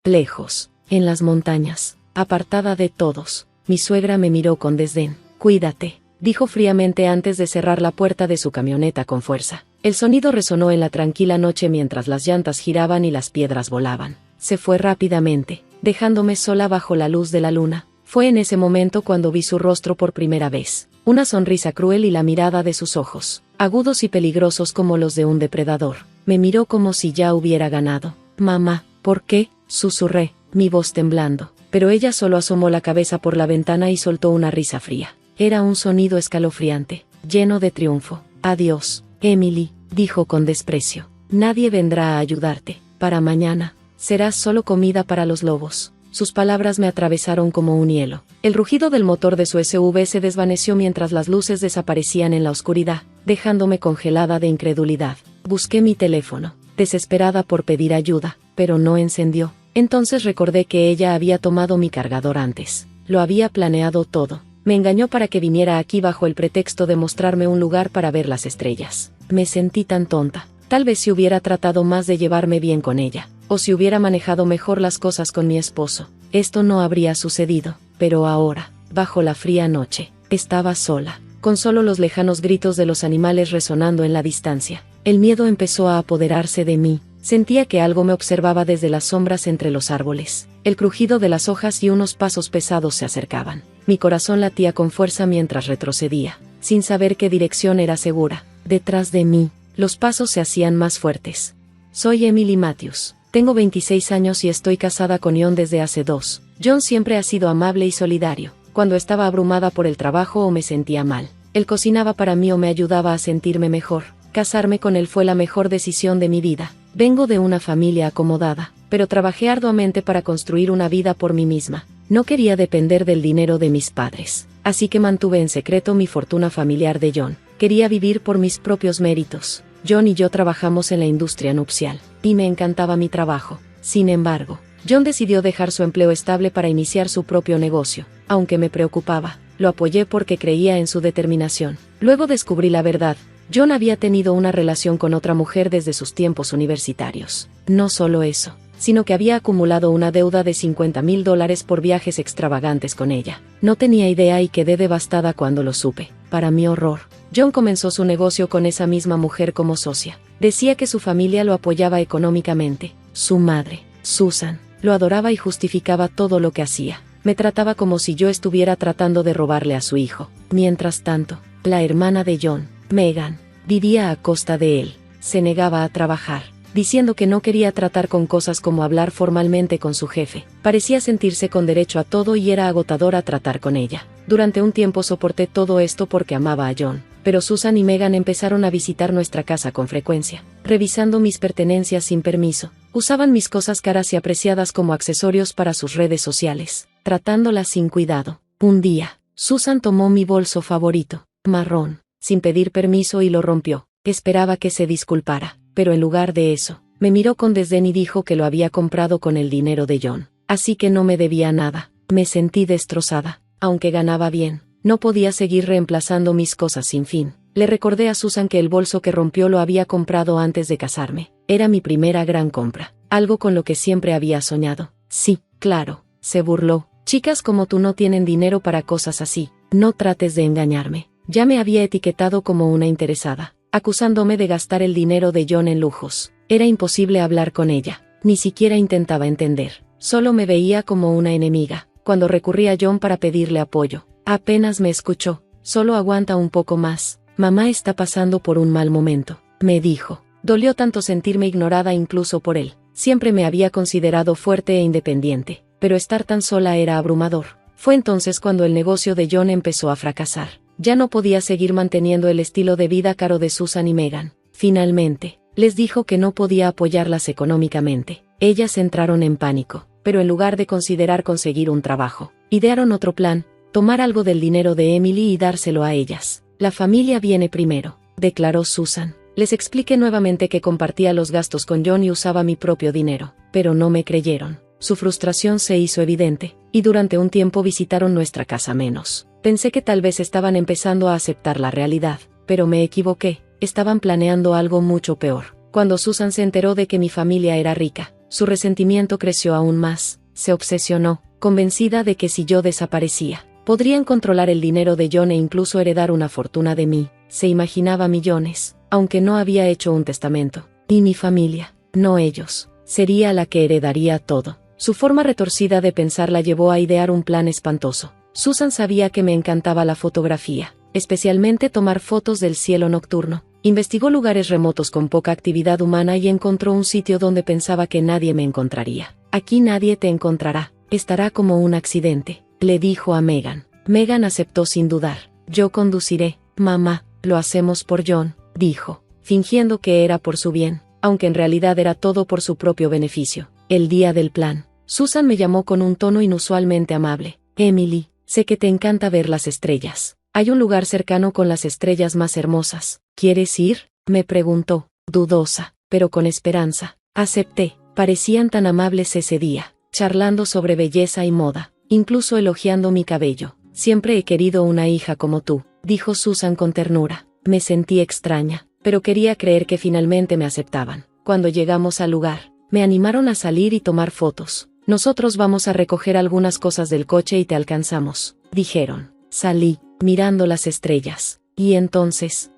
lejos, en las montañas, apartada de todos. Mi suegra me miró con desdén. «Cuídate», dijo fríamente antes de cerrar la puerta de su camioneta con fuerza. El sonido resonó en la tranquila noche mientras las llantas giraban y las piedras volaban. Se fue rápidamente, dejándome sola bajo la luz de la luna. Fue en ese momento cuando vi su rostro por primera vez. Una sonrisa cruel y la mirada de sus ojos, agudos y peligrosos como los de un depredador. Me miró como si ya hubiera ganado. «Mamá, ¿por qué?», susurré, mi voz temblando. Pero ella solo asomó la cabeza por la ventana y soltó una risa fría. Era un sonido escalofriante, lleno de triunfo. «Adiós, Emily», dijo con desprecio. «Nadie vendrá a ayudarte. Para mañana, serás solo comida para los lobos». Sus palabras me atravesaron como un hielo. El rugido del motor de su SUV se desvaneció mientras las luces desaparecían en la oscuridad, dejándome congelada de incredulidad. Busqué mi teléfono, desesperada por pedir ayuda, pero no encendió. Entonces recordé que ella había tomado mi cargador antes. Lo había planeado todo. Me engañó para que viniera aquí bajo el pretexto de mostrarme un lugar para ver las estrellas. Me sentí tan tonta. Tal vez si hubiera tratado más de llevarme bien con ella, o si hubiera manejado mejor las cosas con mi esposo, esto no habría sucedido. Pero ahora, bajo la fría noche, estaba sola, con solo los lejanos gritos de los animales resonando en la distancia. El miedo empezó a apoderarse de mí. Sentía que algo me observaba desde las sombras entre los árboles. El crujido de las hojas y unos pasos pesados se acercaban. Mi corazón latía con fuerza mientras retrocedía, sin saber qué dirección era segura. Detrás de mí, los pasos se hacían más fuertes. «Soy Emily Matthews. Tengo 26 años y estoy casada con John desde hace 2. John siempre ha sido amable y solidario. Cuando estaba abrumada por el trabajo o me sentía mal, él cocinaba para mí o me ayudaba a sentirme mejor. Casarme con él fue la mejor decisión de mi vida. Vengo de una familia acomodada, pero trabajé arduamente para construir una vida por mí misma. No quería depender del dinero de mis padres, así que mantuve en secreto mi fortuna familiar de John. Quería vivir por mis propios méritos. John y yo trabajamos en la industria nupcial, y me encantaba mi trabajo. Sin embargo, John decidió dejar su empleo estable para iniciar su propio negocio. Aunque me preocupaba, lo apoyé porque creía en su determinación. Luego descubrí la verdad. John había tenido una relación con otra mujer desde sus tiempos universitarios. No solo eso, sino que había acumulado una deuda de $50,000 por viajes extravagantes con ella. No tenía idea y quedé devastada cuando lo supe. Para mi horror, John comenzó su negocio con esa misma mujer como socia. Decía que su familia lo apoyaba económicamente. Su madre, Susan, lo adoraba y justificaba todo lo que hacía. Me trataba como si yo estuviera tratando de robarle a su hijo. Mientras tanto, la hermana de John, Megan, vivía a costa de él. Se negaba a trabajar, diciendo que no quería tratar con cosas como hablar formalmente con su jefe. Parecía sentirse con derecho a todo y era agotadora tratar con ella. Durante un tiempo soporté todo esto porque amaba a John, pero Susan y Megan empezaron a visitar nuestra casa con frecuencia, revisando mis pertenencias sin permiso. Usaban mis cosas caras y apreciadas como accesorios para sus redes sociales, tratándolas sin cuidado. Un día, Susan tomó mi bolso favorito, marrón, sin pedir permiso y lo rompió. Esperaba que se disculpara, pero en lugar de eso, me miró con desdén y dijo que lo había comprado con el dinero de John, así que no me debía nada. Me sentí destrozada. Aunque ganaba bien, no podía seguir reemplazando mis cosas sin fin. Le recordé a Susan que el bolso que rompió lo había comprado antes de casarme. Era mi primera gran compra, algo con lo que siempre había soñado. «Sí, claro», se burló. «Chicas como tú no tienen dinero para cosas así. No trates de engañarme». Ya me había etiquetado como una interesada, acusándome de gastar el dinero de John en lujos. Era imposible hablar con ella. Ni siquiera intentaba entender. Solo me veía como una enemiga. Cuando recurrí a John para pedirle apoyo, apenas me escuchó. «Solo aguanta un poco más. Mamá está pasando por un mal momento», me dijo. Dolió tanto sentirme ignorada incluso por él. Siempre me había considerado fuerte e independiente, pero estar tan sola era abrumador. Fue entonces cuando el negocio de John empezó a fracasar. Ya no podía seguir manteniendo el estilo de vida caro de Susan y Megan. Finalmente, les dijo que no podía apoyarlas económicamente. Ellas entraron en pánico, pero en lugar de considerar conseguir un trabajo, idearon otro plan: tomar algo del dinero de Emily y dárselo a ellas. «La familia viene primero», declaró Susan. Les expliqué nuevamente que compartía los gastos con John y usaba mi propio dinero, pero no me creyeron. Su frustración se hizo evidente, y durante un tiempo visitaron nuestra casa menos. Pensé que tal vez estaban empezando a aceptar la realidad, pero me equivoqué. Estaban planeando algo mucho peor. Cuando Susan se enteró de que mi familia era rica, su resentimiento creció aún más. Se obsesionó, convencida de que si yo desaparecía, podrían controlar el dinero de John e incluso heredar una fortuna de mí. Se imaginaba millones, aunque no había hecho un testamento. Y mi familia, no ellos, sería la que heredaría todo. Su forma retorcida de pensar la llevó a idear un plan espantoso. Susan sabía que me encantaba la fotografía, especialmente tomar fotos del cielo nocturno. Investigó lugares remotos con poca actividad humana y encontró un sitio donde pensaba que nadie me encontraría. Aquí nadie te encontrará, estará como un accidente, le dijo a Megan. Megan aceptó sin dudar. Yo conduciré, mamá, lo hacemos por John, dijo, fingiendo que era por su bien, aunque en realidad era todo por su propio beneficio. El día del plan, Susan me llamó con un tono inusualmente amable. Emily, sé que te encanta ver las estrellas. Hay un lugar cercano con las estrellas más hermosas. ¿Quieres ir?, me preguntó, dudosa, pero con esperanza. Acepté. Parecían tan amables ese día, charlando sobre belleza y moda, incluso elogiando mi cabello. Siempre he querido una hija como tú, dijo Susan con ternura. Me sentí extraña, pero quería creer que finalmente me aceptaban. Cuando llegamos al lugar, me animaron a salir y tomar fotos. Nosotros vamos a recoger algunas cosas del coche y te alcanzamos, dijeron. Salí, mirando las estrellas, y entonces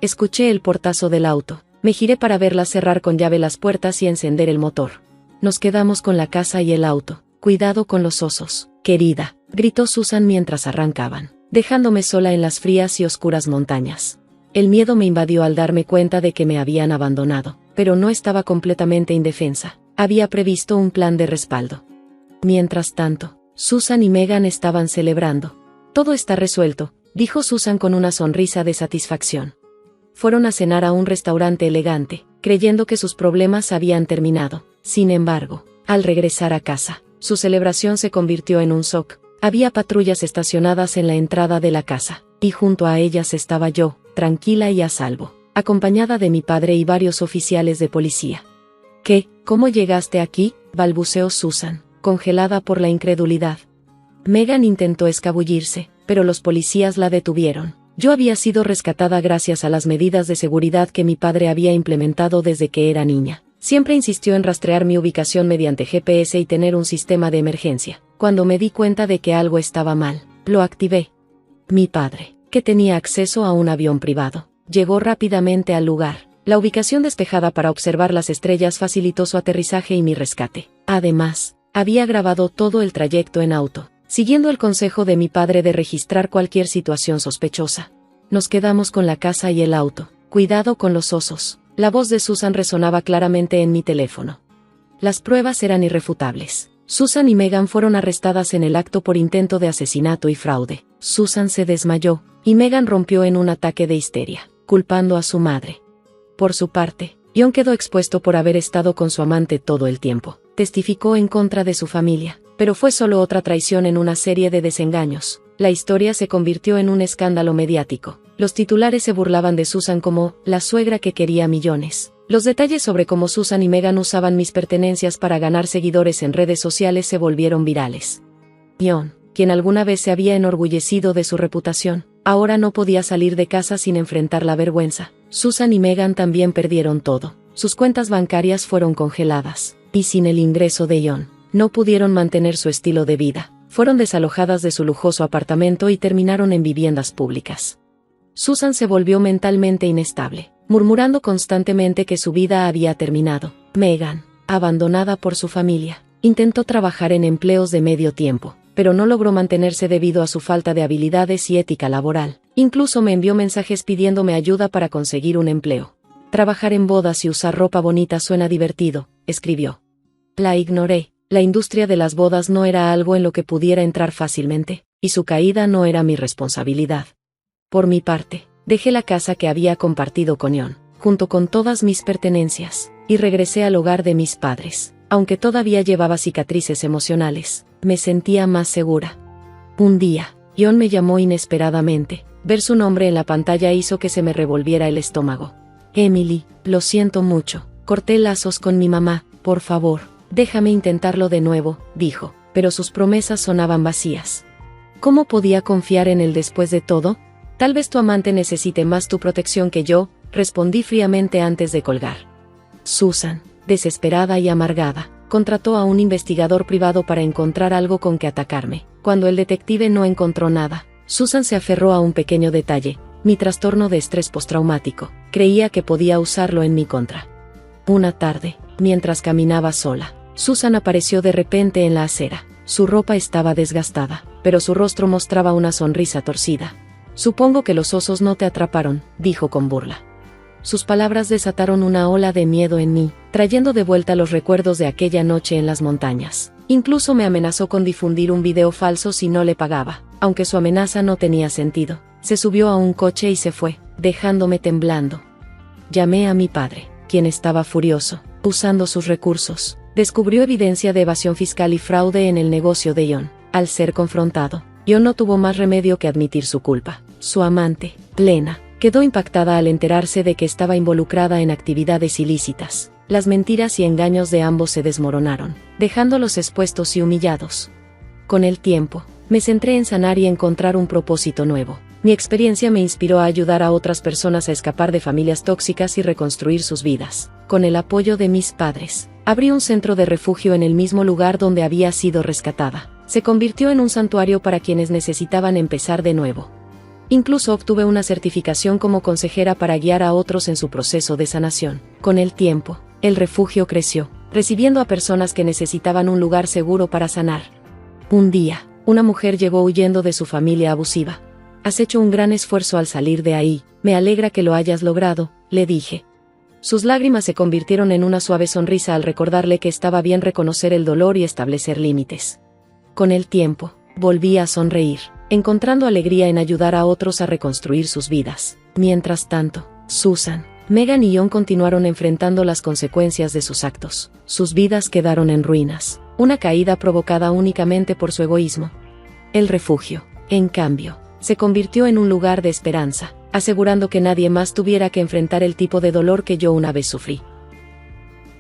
escuché el portazo del auto. Me giré para verlas cerrar con llave las puertas y encender el motor. Nos quedamos con la casa y el auto. Cuidado con los osos, querida, gritó Susan mientras arrancaban, dejándome sola en las frías y oscuras montañas. El miedo me invadió al darme cuenta de que me habían abandonado, pero no estaba completamente indefensa. Había previsto un plan de respaldo. Mientras tanto, Susan y Megan estaban celebrando. Todo está resuelto, dijo Susan con una sonrisa de satisfacción. Fueron a cenar a un restaurante elegante, creyendo que sus problemas habían terminado. Sin embargo, al regresar a casa, su celebración se convirtió en un shock. Había patrullas estacionadas en la entrada de la casa, y junto a ellas estaba yo, tranquila y a salvo, acompañada de mi padre y varios oficiales de policía. ¿Qué? ¿Cómo llegaste aquí?, balbuceó Susan, congelada por la incredulidad. Megan intentó escabullirse, pero los policías la detuvieron. Yo había sido rescatada gracias a las medidas de seguridad que mi padre había implementado desde que era niña. Siempre insistió en rastrear mi ubicación mediante GPS y tener un sistema de emergencia. Cuando me di cuenta de que algo estaba mal, lo activé. Mi padre, que tenía acceso a un avión privado, llegó rápidamente al lugar. La ubicación despejada para observar las estrellas facilitó su aterrizaje y mi rescate. Además, había grabado todo el trayecto en auto, siguiendo el consejo de mi padre de registrar cualquier situación sospechosa. Nos quedamos con la casa y el auto. Cuidado con los osos. La voz de Susan resonaba claramente en mi teléfono. Las pruebas eran irrefutables. Susan y Megan fueron arrestadas en el acto por intento de asesinato y fraude. Susan se desmayó, y Megan rompió en un ataque de histeria, culpando a su madre. Por su parte, John quedó expuesto por haber estado con su amante todo el tiempo. Testificó en contra de su familia, pero fue solo otra traición en una serie de desengaños. La historia se convirtió en un escándalo mediático. Los titulares se burlaban de Susan como la suegra que quería millones. Los detalles sobre cómo Susan y Megan usaban mis pertenencias para ganar seguidores en redes sociales se volvieron virales. John, quien alguna vez se había enorgullecido de su reputación, ahora no podía salir de casa sin enfrentar la vergüenza. Susan y Megan también perdieron todo. Sus cuentas bancarias fueron congeladas, y sin el ingreso de John, no pudieron mantener su estilo de vida. Fueron desalojadas de su lujoso apartamento y terminaron en viviendas públicas. Susan se volvió mentalmente inestable, murmurando constantemente que su vida había terminado. Megan, abandonada por su familia, intentó trabajar en empleos de medio tiempo, pero no logró mantenerse debido a su falta de habilidades y ética laboral. Incluso me envió mensajes pidiéndome ayuda para conseguir un empleo. Trabajar en bodas y usar ropa bonita suena divertido, escribió. La ignoré. La industria de las bodas no era algo en lo que pudiera entrar fácilmente, y su caída no era mi responsabilidad. Por mi parte, dejé la casa que había compartido con John, junto con todas mis pertenencias, y regresé al hogar de mis padres. Aunque todavía llevaba cicatrices emocionales, me sentía más segura. Un día, John me llamó inesperadamente. Ver su nombre en la pantalla hizo que se me revolviera el estómago. Emily, lo siento mucho. Corté lazos con mi mamá, por favor, déjame intentarlo de nuevo, dijo, pero sus promesas sonaban vacías. ¿Cómo podía confiar en él después de todo? Tal vez tu amante necesite más tu protección que yo, respondí fríamente antes de colgar. Susan, desesperada y amargada, contrató a un investigador privado para encontrar algo con que atacarme. Cuando el detective no encontró nada, Susan se aferró a un pequeño detalle: mi trastorno de estrés postraumático. Creía que podía usarlo en mi contra. Una tarde, mientras caminaba sola, Susan apareció de repente en la acera. Su ropa estaba desgastada, pero su rostro mostraba una sonrisa torcida. «Supongo que los osos no te atraparon», dijo con burla. Sus palabras desataron una ola de miedo en mí, trayendo de vuelta los recuerdos de aquella noche en las montañas. Incluso me amenazó con difundir un video falso si no le pagaba. Aunque su amenaza no tenía sentido, se subió a un coche y se fue, dejándome temblando. Llamé a mi padre, quien estaba furioso. Usando sus recursos, descubrió evidencia de evasión fiscal y fraude en el negocio de John. Al ser confrontado, John no tuvo más remedio que admitir su culpa. Su amante, Lena, quedó impactada al enterarse de que estaba involucrada en actividades ilícitas. Las mentiras y engaños de ambos se desmoronaron, dejándolos expuestos y humillados. Con el tiempo, me centré en sanar y encontrar un propósito nuevo. Mi experiencia me inspiró a ayudar a otras personas a escapar de familias tóxicas y reconstruir sus vidas. Con el apoyo de mis padres, abrí un centro de refugio en el mismo lugar donde había sido rescatada. Se convirtió en un santuario para quienes necesitaban empezar de nuevo. Incluso obtuve una certificación como consejera para guiar a otros en su proceso de sanación. Con el tiempo, el refugio creció, recibiendo a personas que necesitaban un lugar seguro para sanar. Un día, una mujer llegó huyendo de su familia abusiva. «Has hecho un gran esfuerzo al salir de ahí, me alegra que lo hayas logrado», le dije. Sus lágrimas se convirtieron en una suave sonrisa al recordarle que estaba bien reconocer el dolor y establecer límites. Con el tiempo, volví a sonreír, encontrando alegría en ayudar a otros a reconstruir sus vidas. Mientras tanto, Susan, Megan y John continuaron enfrentando las consecuencias de sus actos. Sus vidas quedaron en ruinas, una caída provocada únicamente por su egoísmo. El refugio, en cambio, se convirtió en un lugar de esperanza, asegurando que nadie más tuviera que enfrentar el tipo de dolor que yo una vez sufrí.